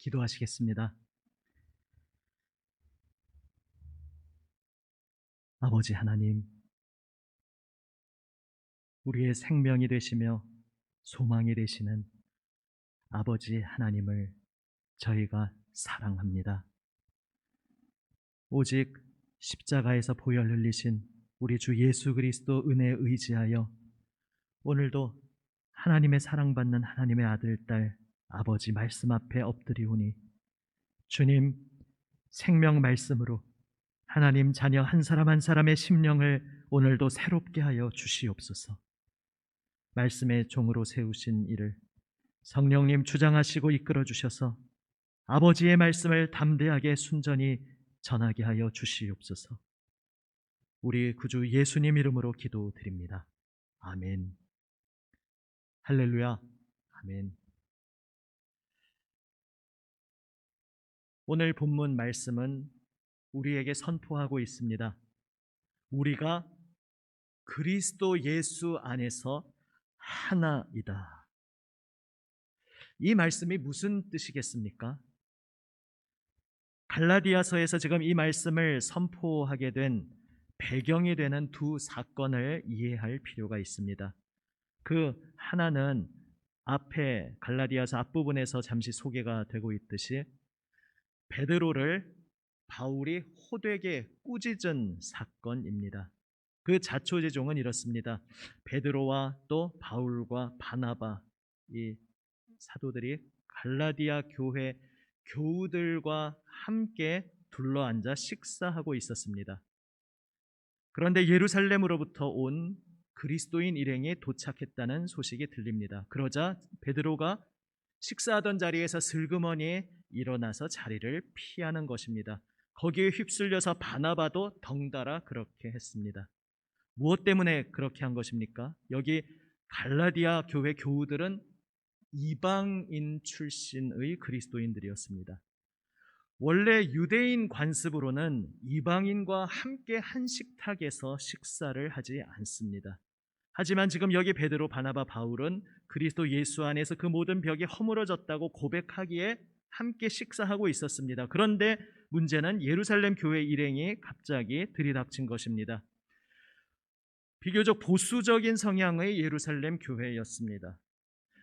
기도하시겠습니다. 아버지 하나님, 우리의 생명이 되시며 소망이 되시는 아버지 하나님을 저희가 사랑합니다. 오직 십자가에서 보혈 흘리신 우리 주 예수 그리스도 은혜에 의지하여 오늘도 하나님의 사랑받는 하나님의 아들, 딸, 아버지 말씀 앞에 엎드리오니 주님 생명 말씀으로 하나님 자녀 한 사람 한 사람의 심령을 오늘도 새롭게 하여 주시옵소서. 말씀의 종으로 세우신 이를 성령님 주장하시고 이끌어 주셔서 아버지의 말씀을 담대하게 순전히 전하게 하여 주시옵소서. 우리 구주 예수님 이름으로 기도드립니다. 아멘. 할렐루야. 아멘. 오늘 본문 말씀은 우리에게 선포하고 있습니다. 우리가 그리스도 예수 안에서 하나이다. 이 말씀이 무슨 뜻이겠습니까? 갈라디아서에서 지금 이 말씀을 선포하게 된 배경이 되는 두 사건을 이해할 필요가 있습니다. 그 하나는 앞에 갈라디아서 앞부분에서 잠시 소개가 되고 있듯이 베드로를 바울이 호되게 꾸짖은 사건입니다. 그 자초지종은 이렇습니다. 베드로와 또 바울과 바나바, 이 사도들이 갈라디아 교회 교우들과 함께 둘러앉아 식사하고 있었습니다. 그런데 예루살렘으로부터 온 그리스도인 일행이 도착했다는 소식이 들립니다. 그러자 베드로가 식사하던 자리에서 슬그머니 일어나서 자리를 피하는 것입니다. 거기에 휩쓸려서 바나바도 덩달아 그렇게 했습니다. 무엇 때문에 그렇게 한 것입니까? 여기 갈라디아 교회 교우들은 이방인 출신의 그리스도인들이었습니다. 원래 유대인 관습으로는 이방인과 함께 한 식탁에서 식사를 하지 않습니다. 하지만 지금 여기 베드로, 바나바, 바울은 그리스도 예수 안에서 그 모든 벽이 허물어졌다고 고백하기에 함께 식사하고 있었습니다. 그런데 문제는 예루살렘 교회 일행이 갑자기 들이닥친 것입니다. 비교적 보수적인 성향의 예루살렘 교회였습니다.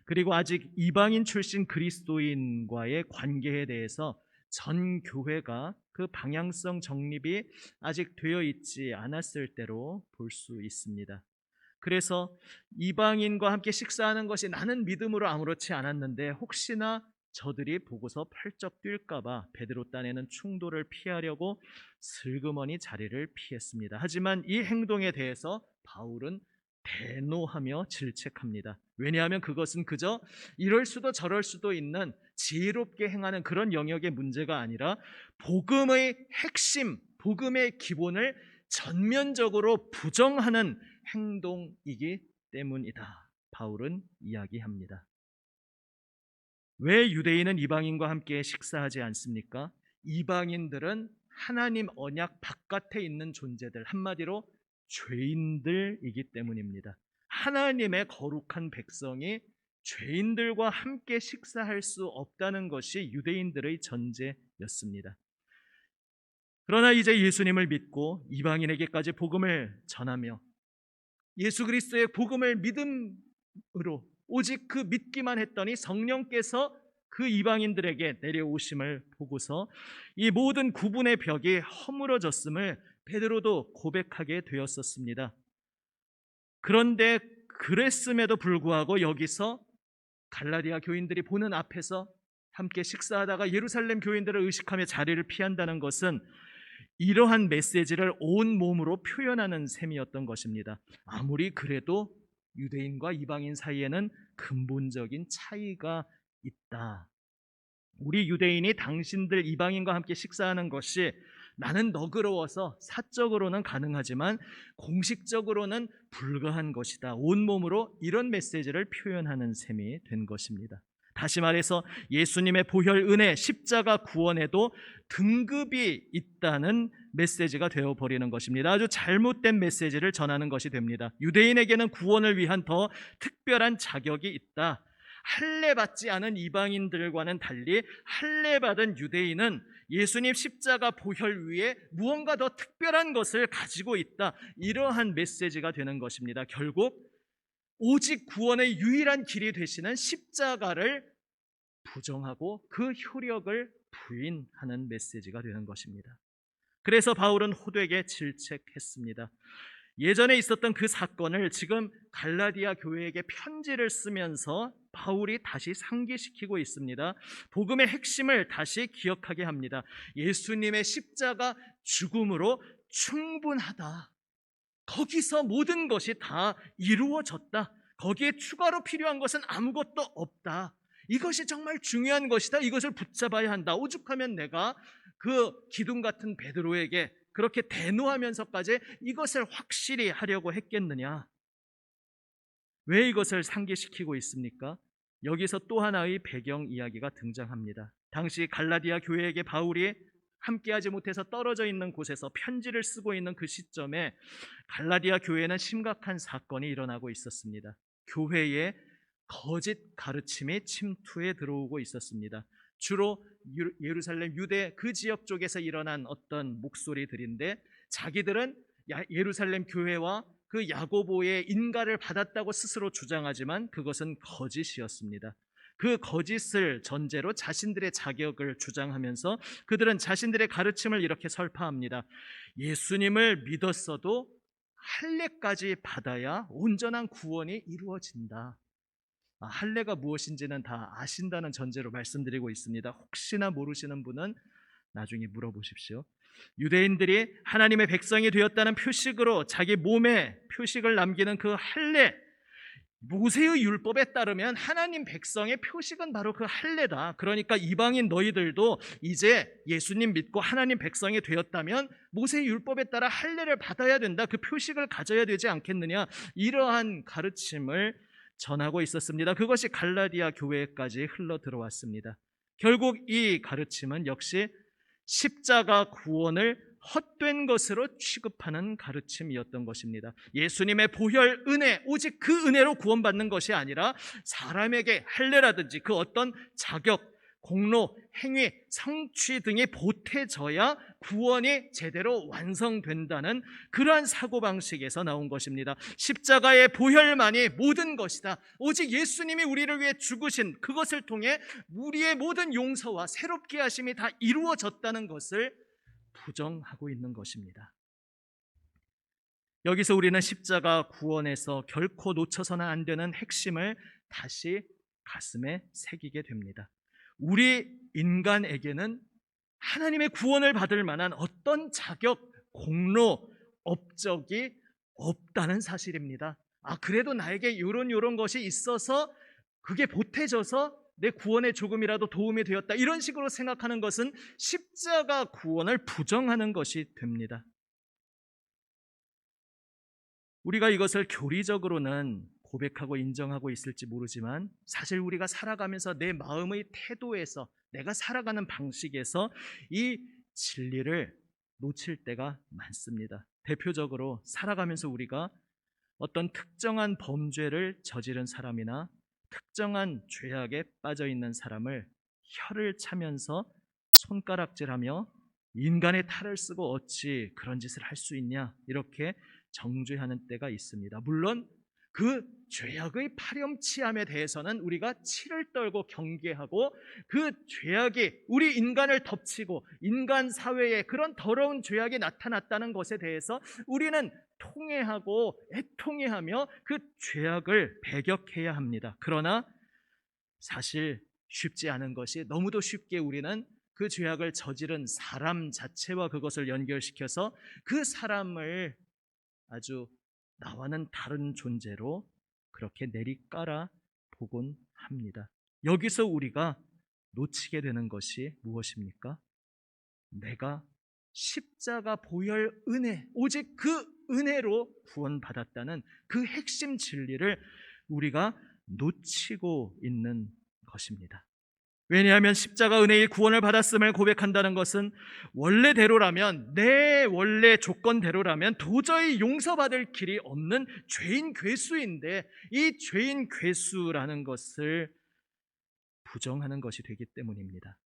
그리고 아직 이방인 출신 그리스도인과의 관계에 대해서 전 교회가 그 방향성 정립이 아직 되어 있지 않았을 때로 볼 수 있습니다. 그래서 이방인과 함께 식사하는 것이 나는 믿음으로 아무렇지 않았는데 혹시나 저들이 보고서 펄쩍 뛸까봐 베드로 딴에는 충돌을 피하려고 슬그머니 자리를 피했습니다. 하지만 이 행동에 대해서 바울은 대노하며 질책합니다. 왜냐하면 그것은 그저 이럴 수도 저럴 수도 있는 지혜롭게 행하는 그런 영역의 문제가 아니라 복음의 핵심, 복음의 기본을 전면적으로 부정하는 행동이기 때문이다. 바울은 이야기합니다. 왜 유대인은 이방인과 함께 식사하지 않습니까? 이방인들은 하나님 언약 바깥에 있는 존재들, 한마디로 죄인들이기 때문입니다. 하나님의 거룩한 백성이 죄인들과 함께 식사할 수 없다는 것이 유대인들의 전제였습니다. 그러나 이제 예수님을 믿고 이방인에게까지 복음을 전하며 예수 그리스도의 복음을 믿음으로 오직 그 믿기만 했더니 성령께서 그 이방인들에게 내려오심을 보고서 이 모든 구분의 벽이 허물어졌음을 베드로도 고백하게 되었었습니다. 그런데 그랬음에도 불구하고 여기서 갈라디아 교인들이 보는 앞에서 함께 식사하다가 예루살렘 교인들을 의식하며 자리를 피한다는 것은 이러한 메시지를 온 몸으로 표현하는 셈이었던 것입니다. 아무리 그래도 유대인과 이방인 사이에는 근본적인 차이가 있다. 우리 유대인이 당신들 이방인과 함께 식사하는 것이 나는 너그러워서 사적으로는 가능하지만 공식적으로는 불가한 것이다. 온몸으로 이런 메시지를 표현하는 셈이 된 것입니다. 다시 말해서 예수님의 보혈 은혜, 십자가 구원에도 등급이 있다는 메시지가 되어버리는 것입니다. 아주 잘못된 메시지를 전하는 것이 됩니다. 유대인에게는 구원을 위한 더 특별한 자격이 있다. 할례 받지 않은 이방인들과는 달리 할례 받은 유대인은 예수님 십자가 보혈 위에 무언가 더 특별한 것을 가지고 있다. 이러한 메시지가 되는 것입니다. 결국 오직 구원의 유일한 길이 되시는 십자가를 부정하고 그 효력을 부인하는 메시지가 되는 것입니다. 그래서 바울은 호되게 질책했습니다. 예전에 있었던 그 사건을 지금 갈라디아 교회에게 편지를 쓰면서 바울이 다시 상기시키고 있습니다. 복음의 핵심을 다시 기억하게 합니다. 예수님의 십자가 죽음으로 충분하다. 거기서 모든 것이 다 이루어졌다. 거기에 추가로 필요한 것은 아무것도 없다. 이것이 정말 중요한 것이다. 이것을 붙잡아야 한다. 오죽하면 내가 그 기둥 같은 베드로에게 그렇게 대노하면서까지 이것을 확실히 하려고 했겠느냐? 왜 이것을 상기시키고 있습니까? 여기서 또 하나의 배경 이야기가 등장합니다. 당시 갈라디아 교회에게 바울이 함께하지 못해서 떨어져 있는 곳에서 편지를 쓰고 있는 그 시점에 갈라디아 교회에는 심각한 사건이 일어나고 있었습니다. 교회에 거짓 가르침이 침투해 들어오고 있었습니다. 주로 예루살렘 유대 그 지역 쪽에서 일어난 어떤 목소리들인데 자기들은 예루살렘 교회와 그 야고보의 인가를 받았다고 스스로 주장하지만 그것은 거짓이었습니다. 그 거짓을 전제로 자신들의 자격을 주장하면서 그들은 자신들의 가르침을 이렇게 설파합니다. 예수님을 믿었어도 할례까지 받아야 온전한 구원이 이루어진다. 할례가 무엇인지는 다 아신다는 전제로 말씀드리고 있습니다. 혹시나 모르시는 분은 나중에 물어보십시오. 유대인들이 하나님의 백성이 되었다는 표식으로 자기 몸에 표식을 남기는 그 할례, 모세의 율법에 따르면 하나님 백성의 표식은 바로 그 할례다. 그러니까 이방인 너희들도 이제 예수님 믿고 하나님 백성이 되었다면 모세의 율법에 따라 할례를 받아야 된다. 그 표식을 가져야 되지 않겠느냐. 이러한 가르침을 전하고 있었습니다. 그것이 갈라디아 교회까지 흘러 들어왔습니다. 결국 이 가르침은 역시 십자가 구원을 헛된 것으로 취급하는 가르침이었던 것입니다. 예수님의 보혈 은혜, 오직 그 은혜로 구원받는 것이 아니라 사람에게 할례라든지 그 어떤 자격, 공로, 행위, 성취 등이 보태져야 구원이 제대로 완성된다는 그러한 사고방식에서 나온 것입니다. 십자가의 보혈만이 모든 것이다. 오직 예수님이 우리를 위해 죽으신 그것을 통해 우리의 모든 용서와 새롭게 하심이 다 이루어졌다는 것을 부정하고 있는 것입니다. 여기서 우리는 십자가 구원에서 결코 놓쳐서는 안 되는 핵심을 다시 가슴에 새기게 됩니다. 우리 인간에게는 하나님의 구원을 받을 만한 어떤 자격, 공로, 업적이 없다는 사실입니다. 그래도 나에게 이런 것이 있어서 그게 보태져서 내 구원에 조금이라도 도움이 되었다. 이런 식으로 생각하는 것은 십자가 구원을 부정하는 것이 됩니다. 우리가 이것을 교리적으로는 고백하고 인정하고 있을지 모르지만 사실 우리가 살아가면서 내 마음의 태도에서 내가 살아가는 방식에서 이 진리를 놓칠 때가 많습니다. 대표적으로 살아가면서 우리가 어떤 특정한 범죄를 저지른 사람이나 특정한 죄악에 빠져 있는 사람을 혀를 차면서 손가락질하며 인간의 탈을 쓰고 어찌 그런 짓을 할 수 있냐 이렇게 정죄하는 때가 있습니다. 물론 그 죄악의 파렴치함에 대해서는 우리가 치를 떨고 경계하고 그 죄악이 우리 인간을 덮치고 인간 사회에 그런 더러운 죄악이 나타났다는 것에 대해서 우리는 통회하고 애통해하며 그 죄악을 배격해야 합니다. 그러나 사실 쉽지 않은 것이 너무도 쉽게 우리는 그 죄악을 저지른 사람 자체와 그것을 연결시켜서 그 사람을 아주 나와는 다른 존재로 그렇게 내리깔아 보곤 합니다. 여기서 우리가 놓치게 되는 것이 무엇입니까? 내가 십자가 보혈 은혜, 오직 그 은혜로 구원받았다는 그 핵심 진리를 우리가 놓치고 있는 것입니다. 왜냐하면 십자가 은혜의 구원을 받았음을 고백한다는 것은 원래대로라면 내 원래 조건대로라면 도저히 용서받을 길이 없는 죄인 괴수인데 이 죄인 괴수라는 것을 부정하는 것이 되기 때문입니다.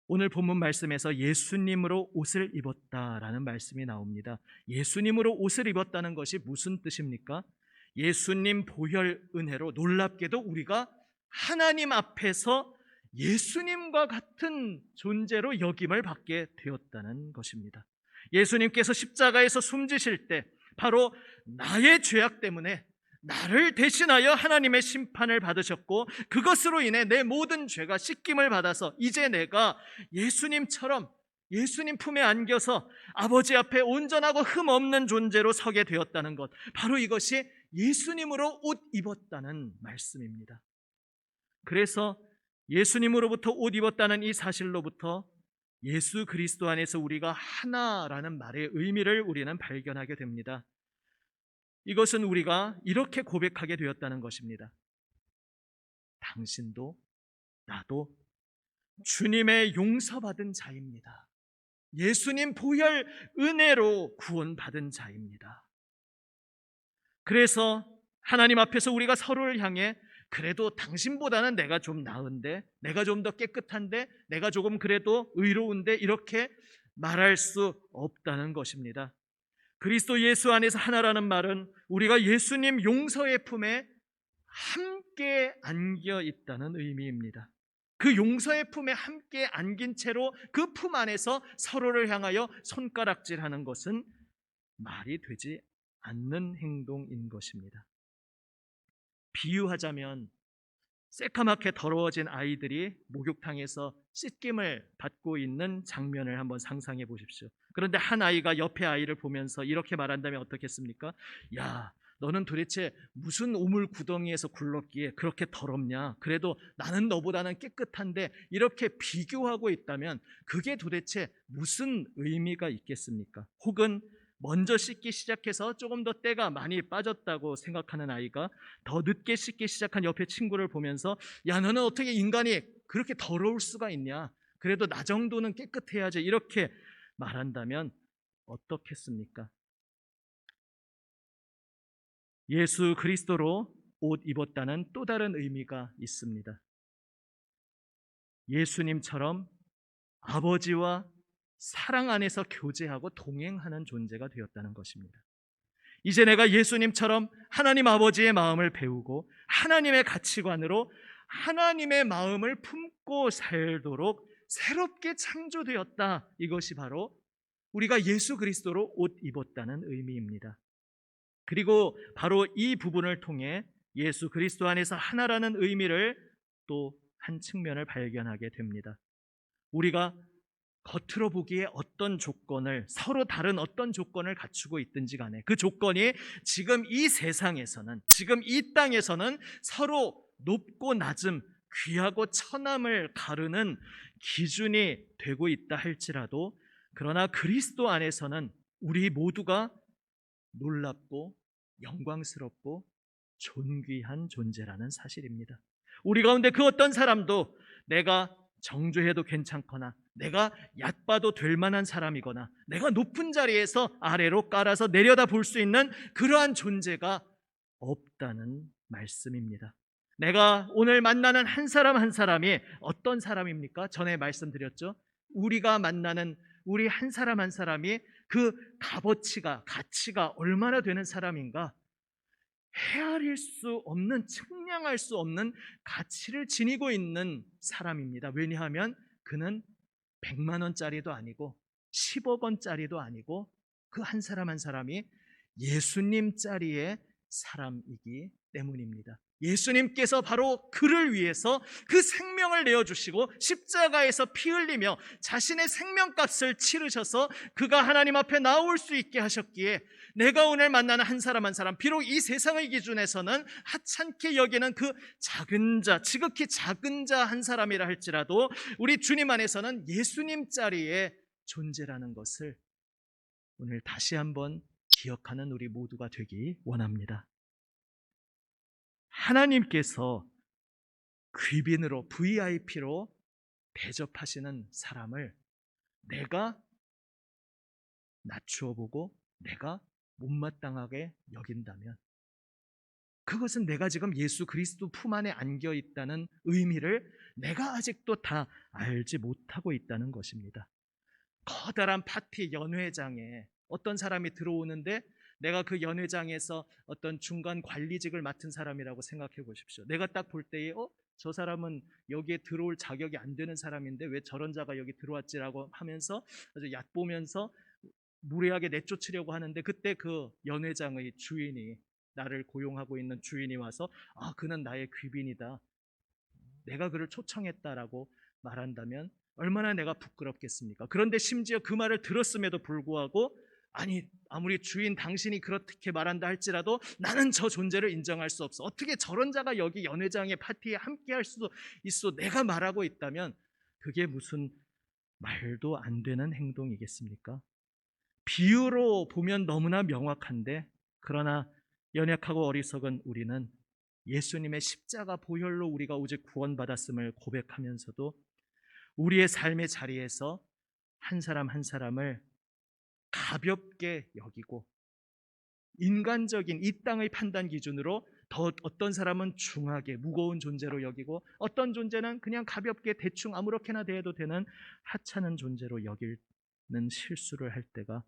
오늘 본문 말씀에서 예수님으로 옷을 입었다라는 말씀이 나옵니다. 예수님으로 옷을 입었다는 것이 무슨 뜻입니까? 예수님 보혈 은혜로 놀랍게도 우리가 하나님 앞에서 예수님과 같은 존재로 여김을 받게 되었다는 것입니다. 예수님께서 십자가에서 숨지실 때 바로 나의 죄악 때문에 나를 대신하여 하나님의 심판을 받으셨고, 그것으로 인해 내 모든 죄가 씻김을 받아서 이제 내가 예수님처럼 예수님 품에 안겨서 아버지 앞에 온전하고 흠 없는 존재로 서게 되었다는 것, 바로 이것이 예수님으로 옷 입었다는 말씀입니다. 그래서 예수님으로부터 옷 입었다는 이 사실로부터 예수 그리스도 안에서 우리가 하나라는 말의 의미를 우리는 발견하게 됩니다. 이것은 우리가 이렇게 고백하게 되었다는 것입니다. 당신도 나도 주님의 용서받은 자입니다. 예수님 보혈 은혜로 구원받은 자입니다. 그래서 하나님 앞에서 우리가 서로를 향해 그래도 당신보다는 내가 좀 나은데, 내가 좀 더 깨끗한데, 내가 조금 그래도 의로운데, 이렇게 말할 수 없다는 것입니다. 그리스도 예수 안에서 하나라는 말은 우리가 예수님 용서의 품에 함께 안겨 있다는 의미입니다. 그 용서의 품에 함께 안긴 채로 그 품 안에서 서로를 향하여 손가락질하는 것은 말이 되지 않는 행동인 것입니다. 비유하자면 새까맣게 더러워진 아이들이 목욕탕에서 씻김을 받고 있는 장면을 한번 상상해 보십시오. 그런데 한 아이가 옆에 아이를 보면서 이렇게 말한다면 어떻겠습니까? 야, 너는 도대체 무슨 오물 구덩이에서 굴렀기에 그렇게 더럽냐? 그래도 나는 너보다는 깨끗한데, 이렇게 비교하고 있다면 그게 도대체 무슨 의미가 있겠습니까? 혹은 먼저 씻기 시작해서 조금 더 때가 많이 빠졌다고 생각하는 아이가 더 늦게 씻기 시작한 옆에 친구를 보면서, 야, 너는 어떻게 인간이 그렇게 더러울 수가 있냐? 그래도 나 정도는 깨끗해야지, 이렇게 말한다면 어떻겠습니까? 예수 그리스도로 옷 입었다는 또 다른 의미가 있습니다. 예수님처럼 아버지와 사랑 안에서 교제하고 동행하는 존재가 되었다는 것입니다. 이제 내가 예수님처럼 하나님 아버지의 마음을 배우고 하나님의 가치관으로 하나님의 마음을 품고 살도록 새롭게 창조되었다. 이것이 바로 우리가 예수 그리스도로 옷 입었다는 의미입니다. 그리고 바로 이 부분을 통해 예수 그리스도 안에서 하나라는 의미를 또 한 측면을 발견하게 됩니다. 우리가 겉으로 보기에 어떤 조건을, 서로 다른 어떤 조건을 갖추고 있든지 간에 그 조건이 지금 이 세상에서는, 지금 이 땅에서는 서로 높고 낮음, 귀하고 천함을 가르는 기준이 되고 있다 할지라도, 그러나 그리스도 안에서는 우리 모두가 놀랍고 영광스럽고 존귀한 존재라는 사실입니다. 우리 가운데 그 어떤 사람도 내가 정죄해도 괜찮거나, 내가 얕봐도 될 만한 사람이거나, 내가 높은 자리에서 아래로 깔아서 내려다 볼 수 있는 그러한 존재가 없다는 말씀입니다. 내가 오늘 만나는 한 사람 한 사람이 어떤 사람입니까? 전에 말씀드렸죠. 우리가 만나는 우리 한 사람 한 사람이 그 값어치가, 가치가 얼마나 되는 사람인가? 헤아릴 수 없는, 측량할 수 없는 가치를 지니고 있는 사람입니다. 왜냐하면 그는 100만 원짜리도 아니고 10억 원짜리도 아니고 그 한 사람 한 사람이 예수님짜리의 사람이기 때문입니다. 예수님께서 바로 그를 위해서 그 생명을 내어주시고 십자가에서 피 흘리며 자신의 생명값을 치르셔서 그가 하나님 앞에 나올 수 있게 하셨기에, 내가 오늘 만나는 한 사람 한 사람, 비록 이 세상의 기준에서는 하찮게 여기는 그 작은 자, 지극히 작은 자 한 사람이라 할지라도 우리 주님 안에서는 예수님 자리의 존재라는 것을 오늘 다시 한번 기억하는 우리 모두가 되기 원합니다. 하나님께서 귀빈으로, VIP로 대접하시는 사람을 내가 낮추어 보고 내가 못마땅하게 여긴다면 그것은 내가 지금 예수 그리스도 품 안에 안겨 있다는 의미를 내가 아직도 다 알지 못하고 있다는 것입니다. 커다란 파티 연회장에 어떤 사람이 들어오는데 내가 그 연회장에서 어떤 중간 관리직을 맡은 사람이라고 생각해 보십시오. 내가 딱 볼 때에 저 사람은 여기에 들어올 자격이 안 되는 사람인데 왜 저런 자가 여기 들어왔지라고 하면서 아주 얕보면서 무례하게 내쫓으려고 하는데, 그때 그 연회장의 주인이, 나를 고용하고 있는 주인이 와서 그는 나의 귀빈이다, 내가 그를 초청했다라고 말한다면 얼마나 내가 부끄럽겠습니까? 그런데 심지어 그 말을 들었음에도 불구하고 아무리 주인 당신이 그렇게 말한다 할지라도 나는 저 존재를 인정할 수 없어. 어떻게 저런 자가 여기 연회장의 파티에 함께 할 수도 있어. 내가 말하고 있다면 그게 무슨 말도 안 되는 행동이겠습니까? 비유로 보면 너무나 명확한데, 그러나 연약하고 어리석은 우리는 예수님의 십자가 보혈로 우리가 오직 구원받았음을 고백하면서도 우리의 삶의 자리에서 한 사람 한 사람을 가볍게 여기고, 인간적인 이 땅의 판단 기준으로 어떤 사람은 중하게 무거운 존재로 여기고, 어떤 존재는 그냥 가볍게 대충 아무렇게나 대해도 되는 하찮은 존재로 여기는 실수를 할 때가,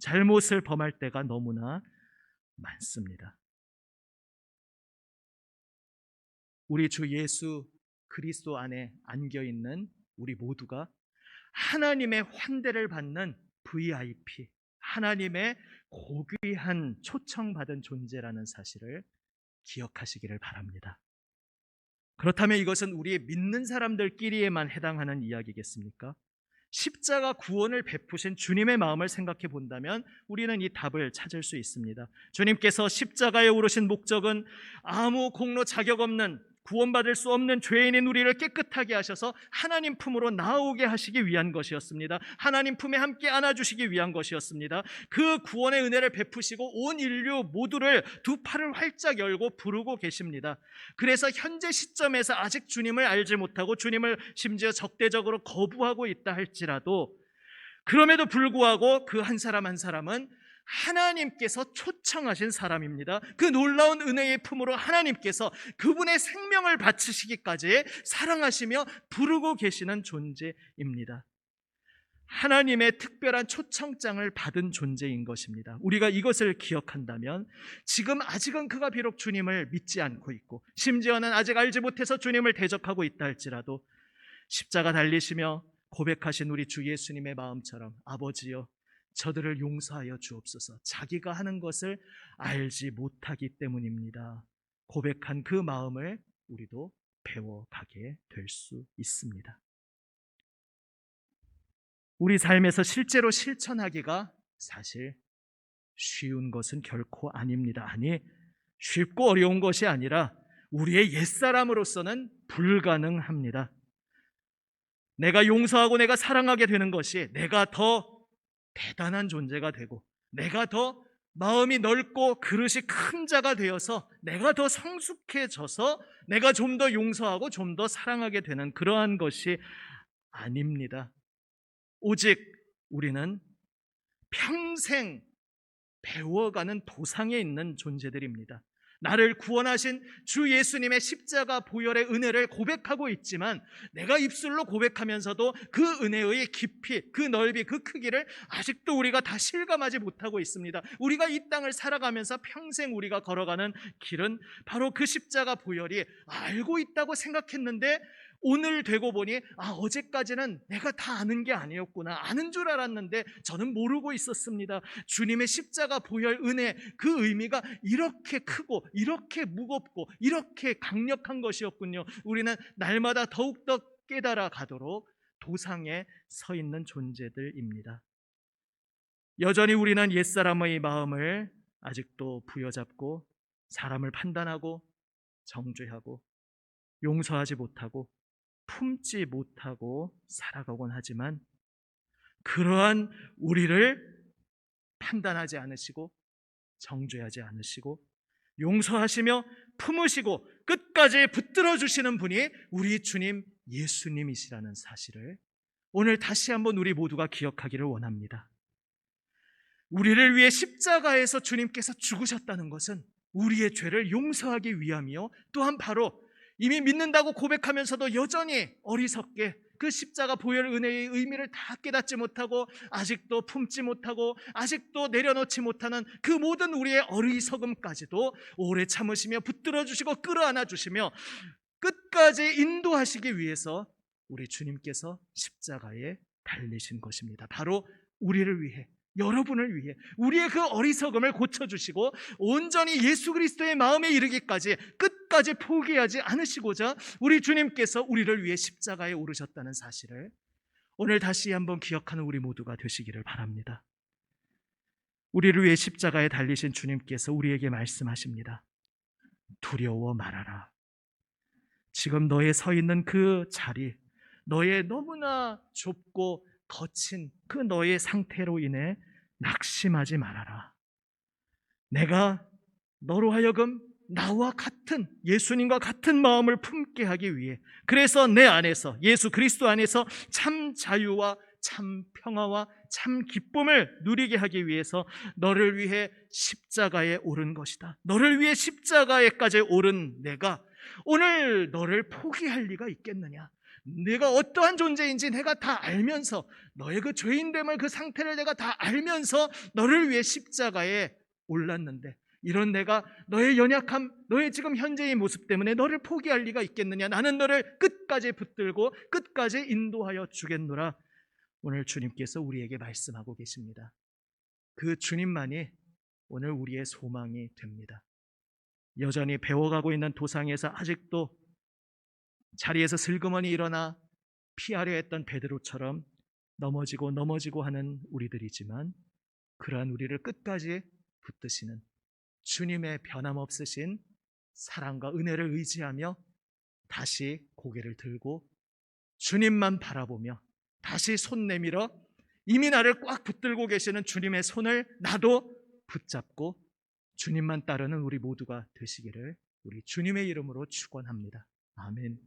잘못을 범할 때가 너무나 많습니다. 우리 주 예수 그리스도 안에 안겨 있는 우리 모두가 하나님의 환대를 받는 VIP, 하나님의 고귀한 초청받은 존재라는 사실을 기억하시기를 바랍니다. 그렇다면 이것은 우리 믿는 사람들끼리에만 해당하는 이야기겠습니까? 십자가 구원을 베푸신 주님의 마음을 생각해 본다면 우리는 이 답을 찾을 수 있습니다. 주님께서 십자가에 오르신 목적은 아무 공로 자격 없는, 구원받을 수 없는 죄인인 우리를 깨끗하게 하셔서 하나님 품으로 나오게 하시기 위한 것이었습니다. 하나님 품에 함께 안아주시기 위한 것이었습니다. 그 구원의 은혜를 베푸시고 온 인류 모두를 두 팔을 활짝 열고 부르고 계십니다. 그래서 현재 시점에서 아직 주님을 알지 못하고 주님을 심지어 적대적으로 거부하고 있다 할지라도, 그럼에도 불구하고 그 한 사람 한 사람은 하나님께서 초청하신 사람입니다. 그 놀라운 은혜의 품으로 하나님께서 그분의 생명을 바치시기까지 사랑하시며 부르고 계시는 존재입니다. 하나님의 특별한 초청장을 받은 존재인 것입니다. 우리가 이것을 기억한다면 지금 아직은 그가 비록 주님을 믿지 않고 있고, 심지어는 아직 알지 못해서 주님을 대적하고 있다 할지라도, 십자가 달리시며 고백하신 우리 주 예수님의 마음처럼 아버지여 저들을 용서하여 주옵소서, 자기가 하는 것을 알지 못하기 때문입니다, 고백한 그 마음을 우리도 배워가게 될 수 있습니다. 우리 삶에서 실제로 실천하기가 사실 쉬운 것은 결코 아닙니다. 아니, 쉽고 어려운 것이 아니라 우리의 옛사람으로서는 불가능합니다. 내가 용서하고 내가 사랑하게 되는 것이 내가 더 대단한 존재가 되고, 내가 더 마음이 넓고 그릇이 큰 자가 되어서 내가 더 성숙해져서 내가 좀 더 용서하고 좀 더 사랑하게 되는 그러한 것이 아닙니다. 오직 우리는 평생 배워가는 도상에 있는 존재들입니다. 나를 구원하신 주 예수님의 십자가 보혈의 은혜를 고백하고 있지만, 내가 입술로 고백하면서도 그 은혜의 깊이, 그 넓이, 그 크기를 아직도 우리가 다 실감하지 못하고 있습니다. 우리가 이 땅을 살아가면서 평생 우리가 걸어가는 길은 바로 그 십자가 보혈이 알고 있다고 생각했는데, 오늘 되고 보니 어제까지는 내가 다 아는 게 아니었구나, 아는 줄 알았는데 저는 모르고 있었습니다. 주님의 십자가 보혈 은혜, 그 의미가 이렇게 크고 이렇게 무겁고 이렇게 강력한 것이었군요. 우리는 날마다 더욱더 깨달아 가도록 도상에 서 있는 존재들입니다. 여전히 우리는 옛사람의 마음을 아직도 부여잡고 사람을 판단하고 정죄하고 용서하지 못하고 품지 못하고 살아가곤 하지만, 그러한 우리를 판단하지 않으시고 정죄하지 않으시고 용서하시며 품으시고 끝까지 붙들어 주시는 분이 우리 주님 예수님이시라는 사실을 오늘 다시 한번 우리 모두가 기억하기를 원합니다. 우리를 위해 십자가에서 주님께서 죽으셨다는 것은 우리의 죄를 용서하기 위함이요, 또한 바로 이미 믿는다고 고백하면서도 여전히 어리석게 그 십자가 보혈 은혜의 의미를 다 깨닫지 못하고 아직도 품지 못하고 아직도 내려놓지 못하는 그 모든 우리의 어리석음까지도 오래 참으시며 붙들어 주시고 끌어안아 주시며 끝까지 인도하시기 위해서 우리 주님께서 십자가에 달리신 것입니다. 바로 우리를 위해, 여러분을 위해 우리의 그 어리석음을 고쳐주시고 온전히 예수 그리스도의 마음에 이르기까지 끝까지 포기하지 않으시고자 우리 주님께서 우리를 위해 십자가에 오르셨다는 사실을 오늘 다시 한번 기억하는 우리 모두가 되시기를 바랍니다. 우리를 위해 십자가에 달리신 주님께서 우리에게 말씀하십니다. 두려워 말아라. 지금 너의 서 있는 그 자리, 너의 너무나 좁고 거친 그 너의 상태로 인해 낙심하지 말아라. 내가 너로 하여금 나와 같은, 예수님과 같은 마음을 품게 하기 위해, 그래서 내 안에서, 예수 그리스도 안에서 참 자유와 참 평화와 참 기쁨을 누리게 하기 위해서 너를 위해 십자가에 오른 것이다. 너를 위해 십자가에까지 오른 내가 오늘 너를 포기할 리가 있겠느냐? 내가 어떠한 존재인지 내가 다 알면서, 너의 그 죄인됨을, 그 상태를 내가 다 알면서 너를 위해 십자가에 올랐는데, 이런 내가 너의 연약함, 너의 지금 현재의 모습 때문에 너를 포기할 리가 있겠느냐? 나는 너를 끝까지 붙들고 끝까지 인도하여 주겠노라. 오늘 주님께서 우리에게 말씀하고 계십니다. 그 주님만이 오늘 우리의 소망이 됩니다. 여전히 배워가고 있는 도상에서 아직도 자리에서 슬그머니 일어나 피하려 했던 베드로처럼 넘어지고 하는 우리들이지만, 그러한 우리를 끝까지 붙드시는 주님의 변함없으신 사랑과 은혜를 의지하며 다시 고개를 들고 주님만 바라보며 다시 손 내밀어 이미 나를 꽉 붙들고 계시는 주님의 손을 나도 붙잡고 주님만 따르는 우리 모두가 되시기를 우리 주님의 이름으로 축원합니다. 아멘.